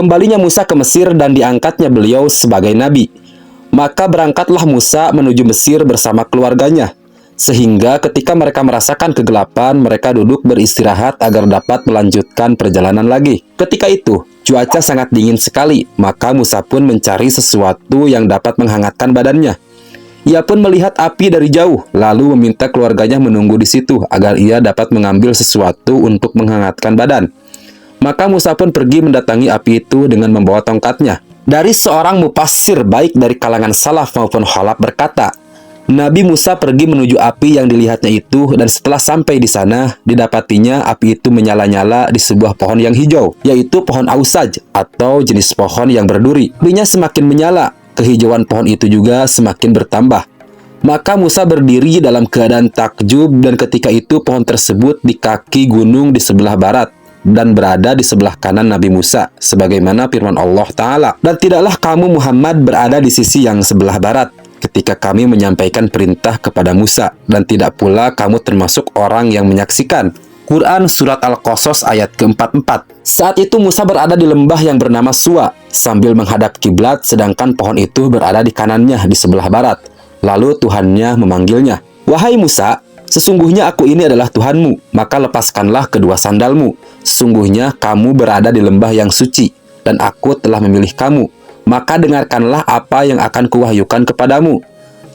Kembalinya Musa ke Mesir dan diangkatnya beliau sebagai nabi. Maka berangkatlah Musa menuju Mesir bersama keluarganya. Sehingga ketika mereka merasakan kegelapan, mereka duduk beristirahat agar dapat melanjutkan perjalanan lagi. Ketika itu, cuaca sangat dingin sekali, maka Musa pun mencari sesuatu yang dapat menghangatkan badannya. Ia pun melihat api dari jauh, lalu meminta keluarganya menunggu di situ agar ia dapat mengambil sesuatu untuk menghangatkan badan. Maka Musa pun pergi mendatangi api itu dengan membawa tongkatnya. Dari seorang mufassir baik dari kalangan salaf maupun khalaf berkata, Nabi Musa pergi menuju api yang dilihatnya itu, dan setelah sampai di sana, didapatinya api itu menyala-nyala di sebuah pohon yang hijau, yaitu pohon ausaj atau jenis pohon yang berduri. Apinya semakin menyala, kehijauan pohon itu juga semakin bertambah. Maka Musa berdiri dalam keadaan takjub, dan ketika itu pohon tersebut di kaki gunung di sebelah barat dan berada di sebelah kanan Nabi Musa, sebagaimana firman Allah Ta'ala, dan tidaklah kamu Muhammad berada di sisi yang sebelah barat ketika kami menyampaikan perintah kepada Musa, dan tidak pula kamu termasuk orang yang menyaksikan. Quran Surat Al-Qasas ayat ke-44. Saat itu Musa berada di lembah yang bernama Suwa, sambil menghadap kiblat, sedangkan pohon itu berada di kanannya di sebelah barat. Lalu Tuhannya memanggilnya, "Wahai Musa, sesungguhnya aku ini adalah Tuhanmu, maka lepaskanlah kedua sandalmu. Sesungguhnya kamu berada di lembah yang suci, dan aku telah memilih kamu. Maka dengarkanlah apa yang akan kuwahyukan kepadamu.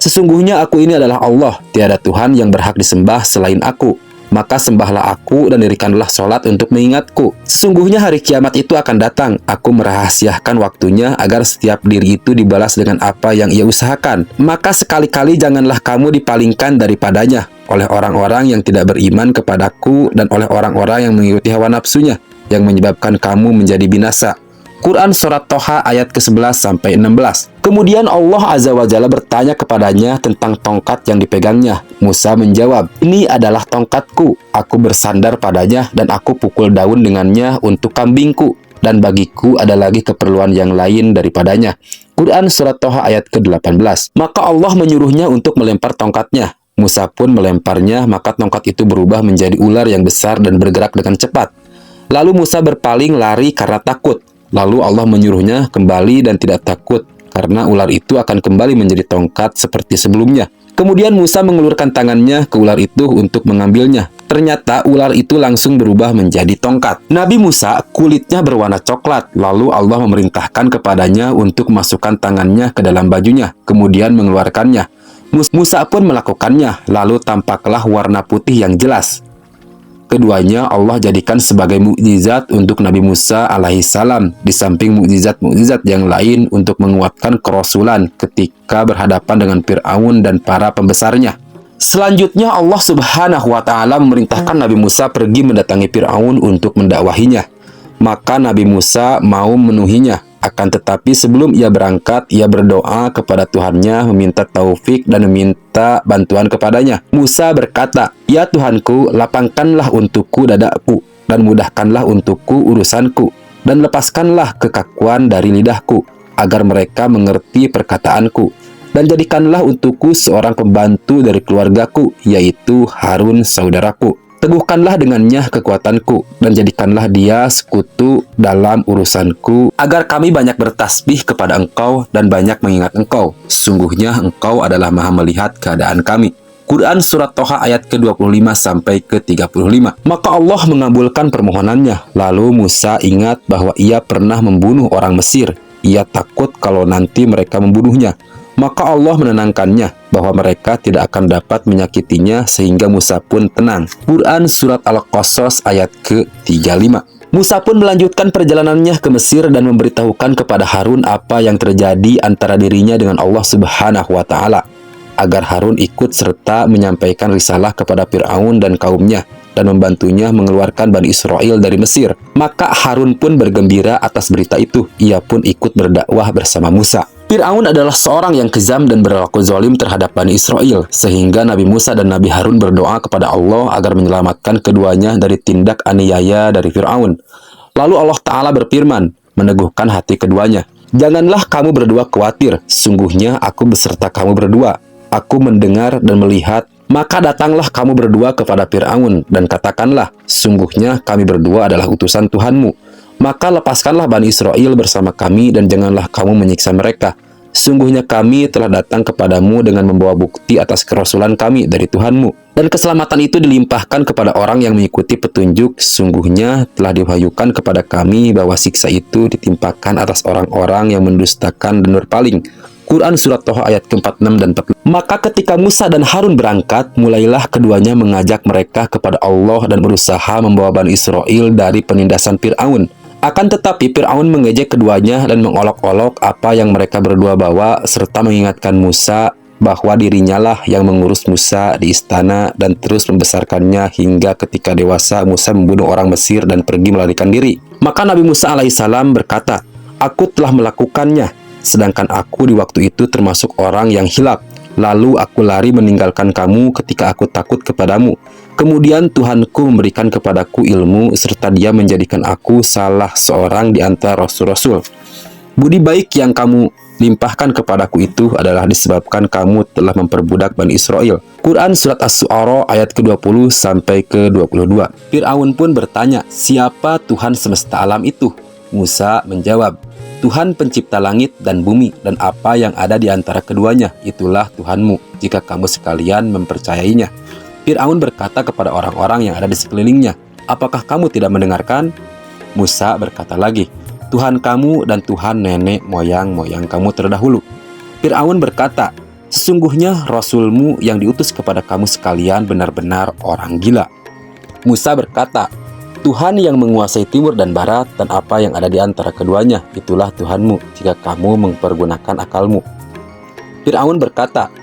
Sesungguhnya aku ini adalah Allah, tiada Tuhan yang berhak disembah selain aku. Maka sembahlah aku dan dirikanlah sholat untuk mengingatku. Sesungguhnya hari kiamat itu akan datang. Aku merahasiakan waktunya agar setiap diri itu dibalas dengan apa yang ia usahakan. Maka sekali-kali janganlah kamu dipalingkan daripadanya oleh orang-orang yang tidak beriman kepadaku dan oleh orang-orang yang mengikuti hawa nafsunya, yang menyebabkan kamu menjadi binasa." Quran Surat Toha ayat ke-11-16. Kemudian Allah Azza wa Jalla bertanya kepadanya tentang tongkat yang dipegangnya. Musa menjawab, "Ini adalah tongkatku. Aku bersandar padanya dan aku pukul daun dengannya untuk kambingku. Dan bagiku ada lagi keperluan yang lain daripadanya." Quran Surat Toha ayat ke-18. Maka Allah menyuruhnya untuk melempar tongkatnya. Musa pun melemparnya, maka tongkat itu berubah menjadi ular yang besar dan bergerak dengan cepat. Lalu Musa berpaling lari karena takut. Lalu Allah menyuruhnya kembali dan tidak takut, karena ular itu akan kembali menjadi tongkat seperti sebelumnya. Kemudian Musa mengulurkan tangannya ke ular itu untuk mengambilnya. Ternyata ular itu langsung berubah menjadi tongkat. Nabi Musa kulitnya berwarna coklat, lalu Allah memerintahkan kepadanya untuk memasukkan tangannya ke dalam bajunya, kemudian mengeluarkannya. Musa pun melakukannya, lalu tampaklah warna putih yang jelas. Keduanya Allah jadikan sebagai mukjizat untuk Nabi Musa alaihissalam, di samping mukjizat-mukjizat yang lain untuk menguatkan kerasulan ketika berhadapan dengan Fir'aun dan para pembesarnya. Selanjutnya Allah Subhanahu wa Ta'ala memerintahkan Nabi Musa pergi mendatangi Fir'aun untuk mendakwahinya. Maka Nabi Musa mau memenuhinya. Akan tetapi sebelum ia berangkat, ia berdoa kepada Tuhannya, meminta taufik dan meminta bantuan kepadanya. Musa berkata, "Ya Tuhanku, lapangkanlah untukku dadaku, dan mudahkanlah untukku urusanku, dan lepaskanlah kekakuan dari lidahku, agar mereka mengerti perkataanku. Dan jadikanlah untukku seorang pembantu dari keluargaku, yaitu Harun saudaraku. Teguhkanlah dengannya kekuatanku, dan jadikanlah dia sekutu dalam urusanku, agar kami banyak bertasbih kepada Engkau dan banyak mengingat Engkau. Sungguhnya Engkau adalah Maha melihat keadaan kami." Quran Surat Toha ayat ke-25-35. Maka Allah mengabulkan permohonannya. Lalu Musa ingat bahwa ia pernah membunuh orang Mesir. Ia takut kalau nanti mereka membunuhnya. Maka Allah menenangkannya bahwa mereka tidak akan dapat menyakitinya, sehingga Musa pun tenang. Quran Surat Al-Qasas ayat ke-35. Musa pun melanjutkan perjalanannya ke Mesir dan memberitahukan kepada Harun apa yang terjadi antara dirinya dengan Allah Subhanahu wa Ta'ala, agar Harun ikut serta menyampaikan risalah kepada Fir'aun dan kaumnya dan membantunya mengeluarkan Bani Israel dari Mesir. Maka Harun pun bergembira atas berita itu. Ia pun ikut berdakwah bersama Musa. Fir'aun adalah seorang yang kejam dan berlaku zalim terhadap Bani Israel, sehingga Nabi Musa dan Nabi Harun berdoa kepada Allah agar menyelamatkan keduanya dari tindak aniaya dari Fir'aun. Lalu Allah Ta'ala berfirman, meneguhkan hati keduanya, "Janganlah kamu berdua khawatir, sungguhnya aku beserta kamu berdua. Aku mendengar dan melihat. Maka datanglah kamu berdua kepada Fir'aun dan katakanlah, sungguhnya kami berdua adalah utusan Tuhanmu. Maka lepaskanlah Bani Israel bersama kami dan janganlah kamu menyiksa mereka. Sungguhnya kami telah datang kepadamu dengan membawa bukti atas kerasulan kami dari Tuhanmu. Dan keselamatan itu dilimpahkan kepada orang yang mengikuti petunjuk. Sungguhnya telah diwahyukan kepada kami bahwa siksa itu ditimpakan atas orang-orang yang mendustakan dan berpaling. Quran Surat Toha ayat ke-46 dan 45. Maka ketika Musa dan Harun berangkat, mulailah keduanya mengajak mereka kepada Allah dan berusaha membawa Bani Israel dari penindasan Fir'aun. Akan tetapi Fir'aun mengejek keduanya dan mengolok-olok apa yang mereka berdua bawa, serta mengingatkan Musa bahwa dirinya lah yang mengurus Musa di istana dan terus membesarkannya hingga ketika dewasa Musa membunuh orang Mesir dan pergi melarikan diri. Maka Nabi Musa alaihissalam berkata, "Aku telah melakukannya, sedangkan aku di waktu itu termasuk orang yang hilaf. Lalu aku lari meninggalkan kamu ketika aku takut kepadamu. Kemudian Tuhanku memberikan kepadaku ilmu serta Dia menjadikan aku salah seorang di antara rasul-rasul. Budi baik yang kamu limpahkan kepadaku itu adalah disebabkan kamu telah memperbudak Bani Israel." Quran Surat Asy-Syu'ara ayat ke-20 sampai ke-22. Fir'aun pun bertanya, "Siapa Tuhan semesta alam itu?" Musa menjawab, "Tuhan pencipta langit dan bumi dan apa yang ada di antara keduanya, itulah Tuhanmu, jika kamu sekalian mempercayainya." Fir'aun berkata kepada orang-orang yang ada di sekelilingnya, "Apakah kamu tidak mendengarkan?" Musa berkata lagi, "Tuhan kamu dan Tuhan nenek moyang kamu terdahulu." Fir'aun berkata, "Sesungguhnya Rasulmu yang diutus kepada kamu sekalian benar-benar orang gila." Musa berkata, "Tuhan yang menguasai timur dan barat dan apa yang ada di antara keduanya, itulah Tuhanmu, jika kamu mempergunakan akalmu." Fir'aun berkata,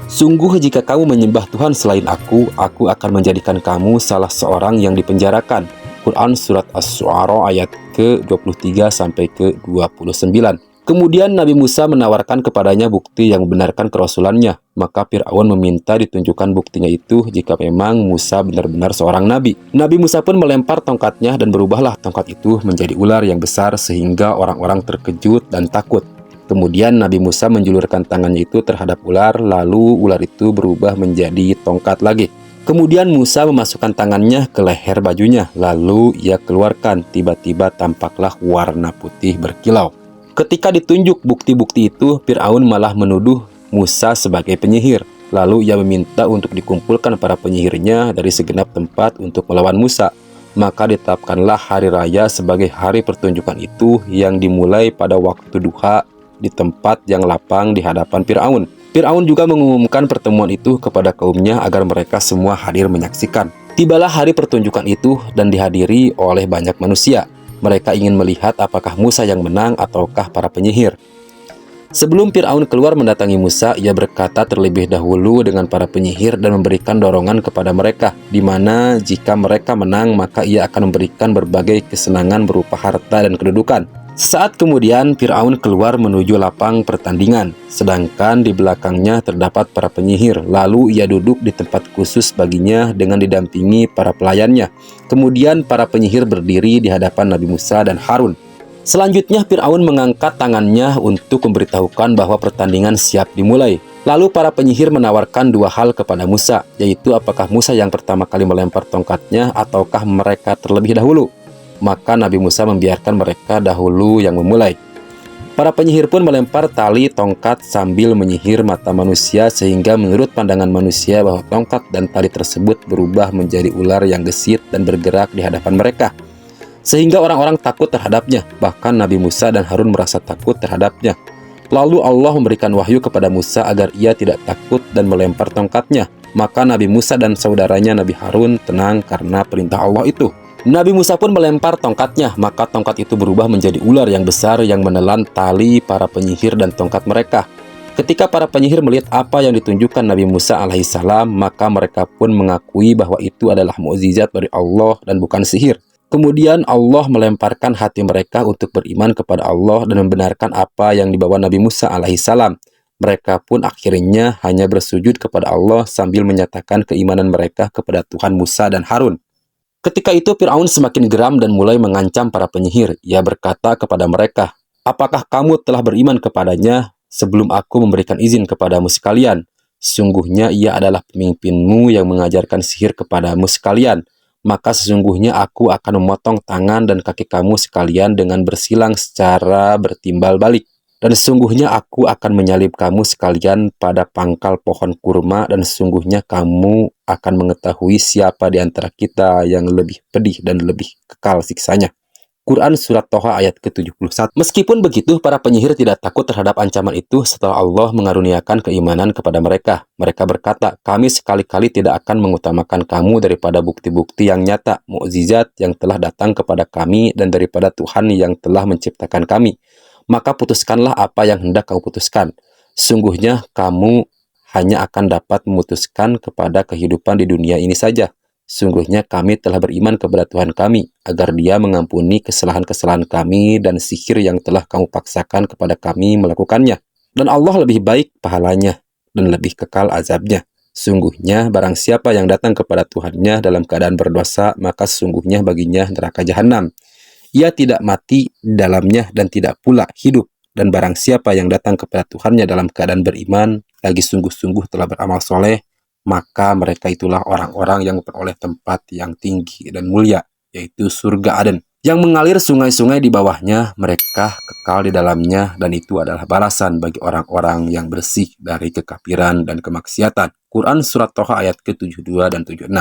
"Sungguh jika kamu menyembah Tuhan selain aku akan menjadikan kamu salah seorang yang dipenjarakan." Quran Surat Asy-Syu'ara ayat ke-23 sampai ke-29. Kemudian Nabi Musa menawarkan kepadanya bukti yang membenarkan kerasulannya. Maka Fir'aun meminta ditunjukkan buktinya itu jika memang Musa benar-benar seorang nabi. Nabi Musa pun melempar tongkatnya dan berubahlah tongkat itu menjadi ular yang besar sehingga orang-orang terkejut dan takut. Kemudian Nabi Musa menjulurkan tangannya itu terhadap ular, lalu ular itu berubah menjadi tongkat lagi. Kemudian Musa memasukkan tangannya ke leher bajunya, lalu ia keluarkan, tiba-tiba tampaklah warna putih berkilau. Ketika ditunjuk bukti-bukti itu, Fir'aun malah menuduh Musa sebagai penyihir. Lalu ia meminta untuk dikumpulkan para penyihirnya dari segenap tempat untuk melawan Musa. Maka ditetapkanlah hari raya sebagai hari pertunjukan itu yang dimulai pada waktu duha di tempat yang lapang di hadapan Fir'aun. Fir'aun juga mengumumkan pertemuan itu kepada kaumnya agar mereka semua hadir menyaksikan. Tibalah hari pertunjukan itu dan dihadiri oleh banyak manusia. Mereka ingin melihat apakah Musa yang menang ataukah para penyihir. Sebelum Fir'aun keluar mendatangi Musa, ia berkata terlebih dahulu dengan para penyihir dan memberikan dorongan kepada mereka, di mana jika mereka menang maka ia akan memberikan berbagai kesenangan berupa harta dan kedudukan. Sesaat kemudian Fir'aun keluar menuju lapang pertandingan, sedangkan di belakangnya terdapat para penyihir. Lalu ia duduk di tempat khusus baginya dengan didampingi para pelayannya. Kemudian para penyihir berdiri di hadapan Nabi Musa dan Harun. Selanjutnya Fir'aun mengangkat tangannya untuk memberitahukan bahwa pertandingan siap dimulai. Lalu para penyihir menawarkan dua hal kepada Musa, yaitu apakah Musa yang pertama kali melempar tongkatnya ataukah mereka terlebih dahulu. Maka Nabi Musa membiarkan mereka dahulu yang memulai. Para penyihir pun melempar tali tongkat sambil menyihir mata manusia sehingga menurut pandangan manusia bahwa tongkat dan tali tersebut berubah menjadi ular yang gesit dan bergerak di hadapan mereka. Sehingga orang-orang takut terhadapnya, bahkan Nabi Musa dan Harun merasa takut terhadapnya. Lalu Allah memberikan wahyu kepada Musa agar ia tidak takut dan melempar tongkatnya. Maka Nabi Musa dan saudaranya Nabi Harun tenang karena perintah Allah itu. Nabi Musa pun melempar tongkatnya, maka tongkat itu berubah menjadi ular yang besar yang menelan tali para penyihir dan tongkat mereka. Ketika para penyihir melihat apa yang ditunjukkan Nabi Musa alaihissalam, maka mereka pun mengakui bahwa itu adalah mukjizat dari Allah dan bukan sihir. Kemudian Allah melemparkan hati mereka untuk beriman kepada Allah dan membenarkan apa yang dibawa Nabi Musa alaihissalam. Mereka pun akhirnya hanya bersujud kepada Allah sambil menyatakan keimanan mereka kepada Tuhan Musa dan Harun. Ketika itu Fir'aun semakin geram dan mulai mengancam para penyihir. Ia berkata kepada mereka, "Apakah kamu telah beriman kepadanya sebelum aku memberikan izin kepadamu sekalian? Sungguhnya ia adalah pemimpinmu yang mengajarkan sihir kepadamu sekalian. maka sesungguhnya aku akan memotong tangan dan kaki kamu sekalian dengan bersilang secara bertimbal balik. Dan sesungguhnya aku akan menyalib kamu sekalian pada pangkal pohon kurma, dan sesungguhnya kamu akan mengetahui siapa di antara kita yang lebih pedih dan lebih kekal siksanya. Quran Surat Toha ayat ke-71. Meskipun begitu, para penyihir tidak takut terhadap ancaman itu setelah Allah mengaruniakan keimanan kepada mereka. Mereka berkata, kami sekali-kali tidak akan mengutamakan kamu daripada bukti-bukti yang nyata, mukjizat yang telah datang kepada kami, dan daripada Tuhan yang telah menciptakan kami. Maka putuskanlah apa yang hendak kamu putuskan. Sungguhnya kamu hanya akan dapat memutuskan kepada kehidupan di dunia ini saja. Sungguhnya kami telah beriman kepada Tuhan kami, agar Dia mengampuni kesalahan-kesalahan kami dan sihir yang telah kamu paksakan kepada kami melakukannya. Dan Allah lebih baik pahalanya dan lebih kekal azabnya. Sungguhnya barang siapa yang datang kepada Tuhannya dalam keadaan berdosa, maka sesungguhnya baginya neraka jahanam. Ia tidak mati di dalamnya dan tidak pula hidup. Dan barang siapa yang datang kepada Tuhannya dalam keadaan beriman, lagi sungguh-sungguh telah beramal soleh, maka mereka itulah orang-orang yang memperoleh tempat yang tinggi dan mulia, yaitu surga Aden, yang mengalir sungai-sungai di bawahnya, mereka kekal di dalamnya, dan itu adalah balasan bagi orang-orang yang bersih dari kekafiran dan kemaksiatan. Quran Surat Toha ayat ke-72 dan 76.